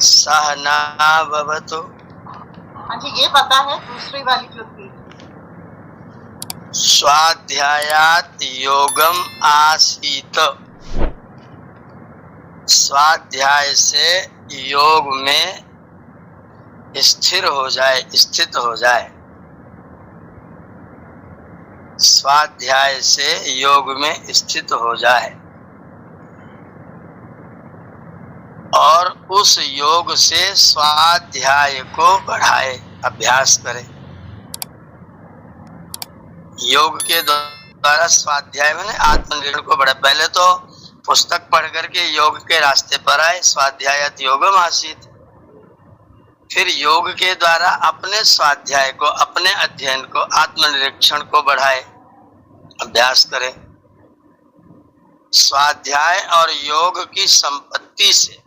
सहना भवतु। हाँ जी, ये पता है। दूसरी वाली जो थी, स्वाध्यायात् योगम आसीत। स्वाध्याय से योग में स्थिर हो जाए, स्थित हो जाए। स्वाध्याय से योग में स्थित हो जाए और उस योग से स्वाध्याय को बढ़ाए, अभ्यास करे। योग के द्वारा स्वाध्याय में आत्मनिर्भर को बढ़ाए। पहले तो पुस्तक पढ़ करके योग के रास्ते पर आए, स्वाध्यायात् योगम आसीत। फिर योग के द्वारा अपने स्वाध्याय को, अपने अध्ययन को, आत्मनिरीक्षण को बढ़ाए, अभ्यास करे। स्वाध्याय और योग की संपत्ति से,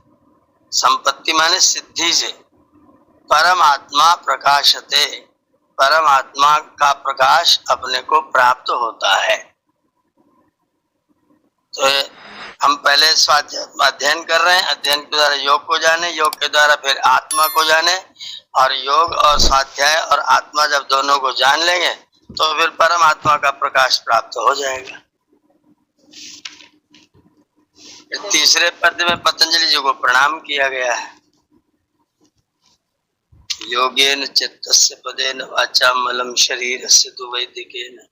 संपत्ति माने सिद्धि से, परमात्मा प्रकाशते, परमात्मा का प्रकाश अपने को प्राप्त होता है। तो हम पहले स्वाध्याय अध्ययन कर रहे हैं, अध्ययन के द्वारा योग को जाने, योग के द्वारा फिर आत्मा को जाने, और योग और स्वाध्याय और आत्मा जब दोनों को जान लेंगे तो फिर परमात्मा का प्रकाश प्राप्त हो जाएगा। तीसरे पद में पतंजलि जी को प्रणाम किया गया है। योगेन चित्तस्य पदेन वाचा मलम शरीरस्य तु वैदिकेन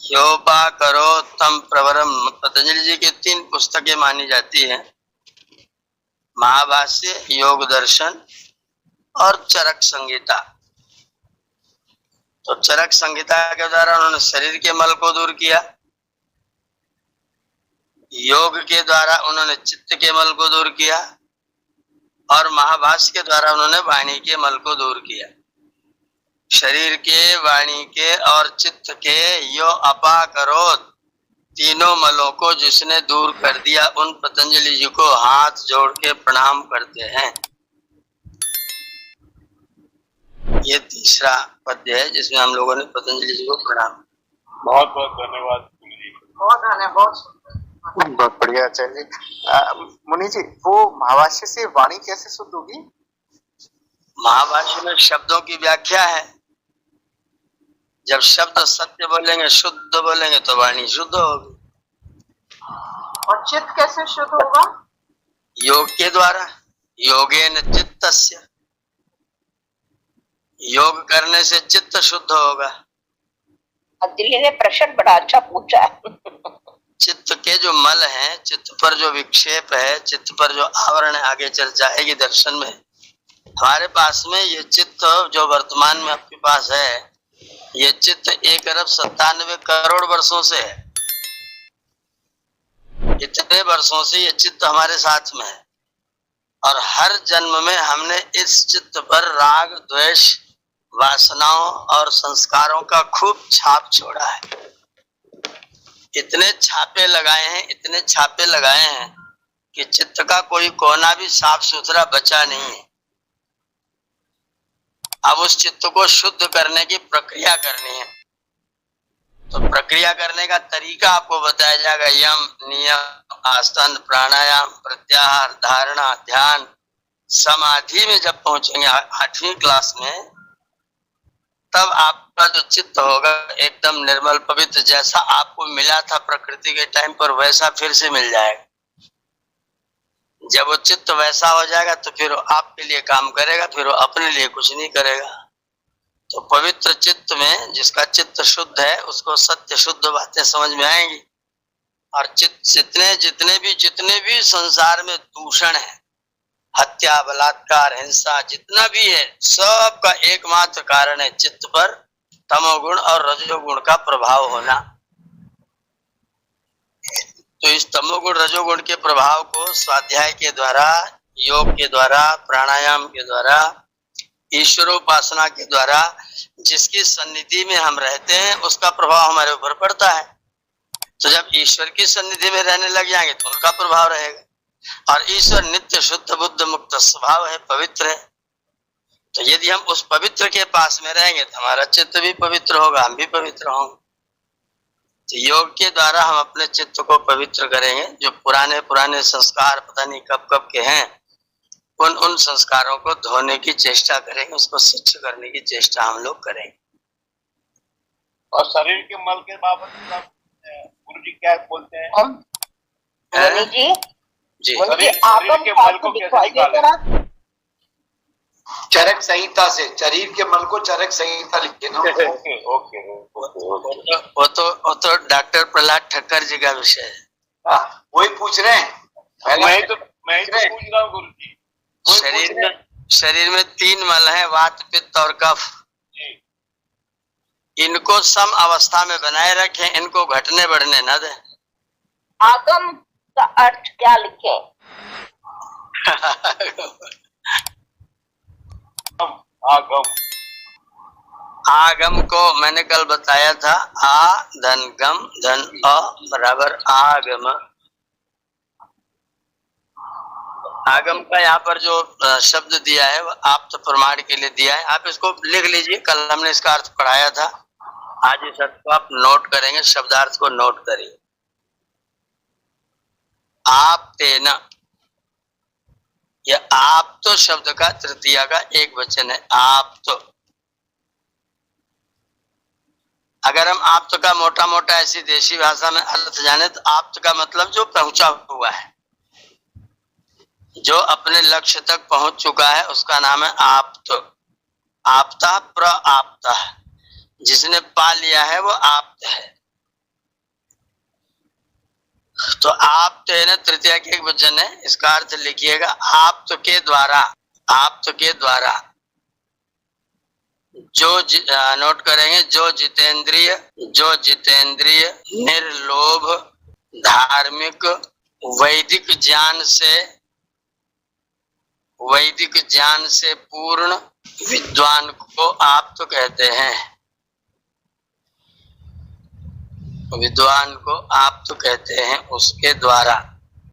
योपा करो तम प्रवरम। पतंजलि जी की 3 पुस्तकें मानी जाती हैं, महाभाष्य, योग दर्शन और चरक संहिता। तो चरक संहिता के द्वारा उन्होंने शरीर के मल को दूर किया, योग के द्वारा उन्होंने चित्त के मल को दूर किया, और महाभाष्य के द्वारा उन्होंने वाणी के मल को दूर किया। शरीर के, वाणी के और चित्त के यो अपा करो, तीनों मलों को जिसने दूर कर दिया, उन पतंजलि जी को हाथ जोड़ के प्रणाम करते हैं। ये तीसरा पद्य है जिसमें हम लोगों ने पतंजलि जी को प्रणाम। बहुत बहुत धन्यवाद मुनि जी। बहुत धन्यवाद, बहुत बढ़िया आचार्य जी। मुनि जी, वो महाभाष्य से वाणी कैसे शुद्ध होगी? महाभाष्य में शब्दों की व्याख्या है। जब शब्द सत्य बोलेंगे, शुद्ध बोलेंगे, तो वाणी शुद्ध होगी। और चित्त कैसे शुद्ध होगा? योग के द्वारा, योगेन चित्तस्य, योग करने से चित्त शुद्ध होगा। दिल्ली ने प्रश्न बड़ा अच्छा पूछा है। चित्त के जो मल हैं, चित्त पर जो विक्षेप है, चित्त पर जो आवरण है, आगे चर्चा आएगी दर्शन में। हमारे पास में ये चित्त जो वर्तमान में आपके पास है, ये चित्त 1,97 करोड़ वर्षों से है। इतने वर्षों से ये चित्त हमारे साथ में है, और हर जन्म में हमने इस चित्त पर राग, द्वेष, वासनाओं और संस्कारों का खूब छाप छोड़ा है। इतने छापे लगाए हैं, इतने छापे लगाए हैं कि चित्त का कोई कोना भी साफ सुथरा बचा नहीं है। अब उस चित्त को शुद्ध करने की प्रक्रिया करनी है। तो प्रक्रिया करने का तरीका आपको बताया जाएगा। यम, नियम, आसन, प्राणायाम, प्रत्याहार, धारणा, ध्यान, समाधि में जब पहुंचेंगे 8वीं क्लास में, तब आपका जो चित्त होगा एकदम निर्मल, पवित्र, जैसा आपको मिला था प्रकृति के टाइम पर, वैसा फिर से मिल जाएगा। जब वो चित्त वैसा हो जाएगा तो फिर वो आपके लिए काम करेगा, फिर वो अपने लिए कुछ नहीं करेगा। तो पवित्र चित्त में, जिसका चित्त शुद्ध है, उसको सत्य शुद्ध बातें समझ में आएंगी। और चित्त जितने भी संसार में दूषण है, हत्या, बलात्कार, हिंसा, जितना भी है, सब का एकमात्र कारण है चित्त पर तमोगुण और रजोगुण का प्रभाव होना। तो इस तमोगुण रजोगुण के प्रभाव को स्वाध्याय के द्वारा, योग के द्वारा, प्राणायाम के द्वारा, ईश्वरोपासना के द्वारा, जिसकी सन्निधि में हम रहते हैं, उसका प्रभाव हमारे ऊपर पड़ता है। तो जब ईश्वर की सन्निधि में रहने लग जाएंगे तो उनका प्रभाव रहेगा। और ईश्वर नित्य शुद्ध बुद्ध मुक्त स्वभाव है, पवित्र है। तो यदि हम उस पवित्र के पास में रहेंगे तो हमारा चित्त भी पवित्र होगा, हम भी पवित्र होंगे। तो योग के द्वारा हम अपने चित्त को पवित्र करेंगे। जो पुराने संस्कार पता नहीं कब कब के हैं, उन संस्कारों को धोने की चेष्टा करेंगे, उसको स्वच्छ करने की चेष्टा हम लोग करेंगे। और शरीर के मल के बाबत गुरु जी क्या बोलते हैं? हम मुनि जी जी मुनि जी शरीर आगम के को मल आपको को कैसे दिखाई दे निकालें? रहा? चरक संहिता से, शरीर के मल को चरक संहिता लिखे ना। Okay okay okay. वो तो डॉक्टर प्रहलाद ठक्कर जी का विषय है। वही पूछ रहे हैं। मैं ही तो पूछ रहा हूँ गुरु जी। शरीर में 3 मल हैं, वात, पित्त और कफ। जी इनको सम अवस्था में बनाए रखें, इनको घटने बढ़ने न दें। आगम का अर्थ क्या लिखे? आगम आगम को मैंने कल बताया था, आ धन गम धन अ बराबर आगम। आगम का यहाँ पर जो शब्द दिया है वो आप तो प्रमाण के लिए दिया है, आप इसको लिख लीजिए। कल हमने इसका अर्थ पढ़ाया था, आज इस अर्थ को आप नोट करेंगे, शब्दार्थ को नोट करिए। आप तेना, यह आप तो शब्द का तृतीया का एक वचन है, आप तो। अगर हम आप तो का मोटा मोटा ऐसी देशी भाषा में अर्थ जाने तो आप तो का मतलब जो पहुंचा हुआ है, जो अपने लक्ष्य तक पहुंच चुका है, उसका नाम है आप तो। आपता प्रआप्ता, जिसने पा लिया है वो आप्त है। तो आप्त है ना, तृतीया के एक वचन है, इसका अर्थ लिखिएगा आप्त के द्वारा। आप्त के द्वारा जो नोट करेंगे, जो जितेंद्रिय निर्लोभ धार्मिक वैदिक ज्ञान से पूर्ण विद्वान को आप तो कहते हैं। विद्वान को आप तो कहते हैं उसके द्वारा।